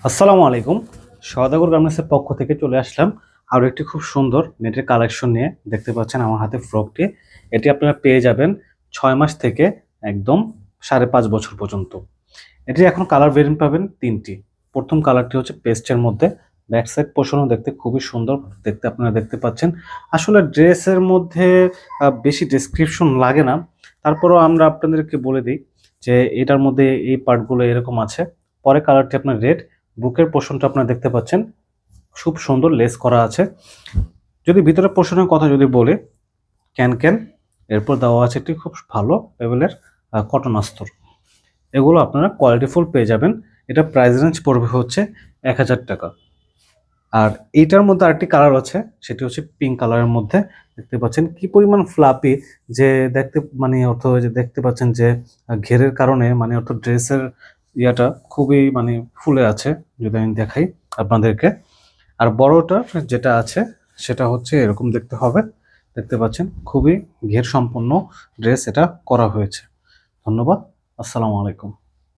আসসালামু আলাইকুম। সওদাগর গার্মেন্টসের পক্ষ থেকে চলে আসলাম আরও একটি খুব সুন্দর নেটের কালেকশন নিয়ে। দেখতে পাচ্ছেন আমার হাতে ফ্রকটি। এটি আপনারা পেয়ে যাবেন 6 মাস থেকে একদম 5.5 বছর পর্যন্ত। এটি এখন কালার ভেরিয়েন্ট পাবেন তিনটি। প্রথম কালারটি হচ্ছে পেস্টের মধ্যে। ব্যাক সাইড পোর্শনও দেখতে খুবই সুন্দর, দেখতে আপনারা দেখতে পাচ্ছেন। আসলে ড্রেসের মধ্যে বেশি ডেসক্রিপশন লাগে না, তারপরেও আমরা আপনাদেরকে বলে দিই যে এটার মধ্যে এই পার্টগুলো এরকম আছে। পরে কালারটি আপনার রেড। বুকের পোর্শনটা আপনারা দেখতে পাচ্ছেন, খুব সুন্দর লেস করা আছে। যদি ভিতরের পোর্শনের কথা যদি বলি, ক্যান ক্যান, এরপর দেওয়া আছে একটি খুব ভালো লেভেলের কটন আস্তর। এগুলো আপনারা কোয়ালিটিফুল পেয়ে যাবেন। এটা প্রাইস রেঞ্জ পড়বে হচ্ছে 1000 টাকা। আর এইটার মধ্যে আরেকটি কালার আছে, সেটি হচ্ছে পিঙ্ক কালারের মধ্যে। দেখতে পাচ্ছেন কি পরিমাণ ফ্লাপি, যে দেখতে মানে অর্থ যে দেখতে পাচ্ছেন যে ঘেরের কারণে মানে অর্থ ড্রেসের ইয়াটা খুবই মানে ফুলে আছে। যদি আমি দেখাই আপনাদেরকে, আর বড়টা যেটা আছে সেটা হচ্ছে এরকম দেখতে হবে। দেখতে পাচ্ছেন খুবই ঘের সম্পন্ন ড্রেস এটা করা হয়েছে। ধন্যবাদ। আসসালামু আলাইকুম।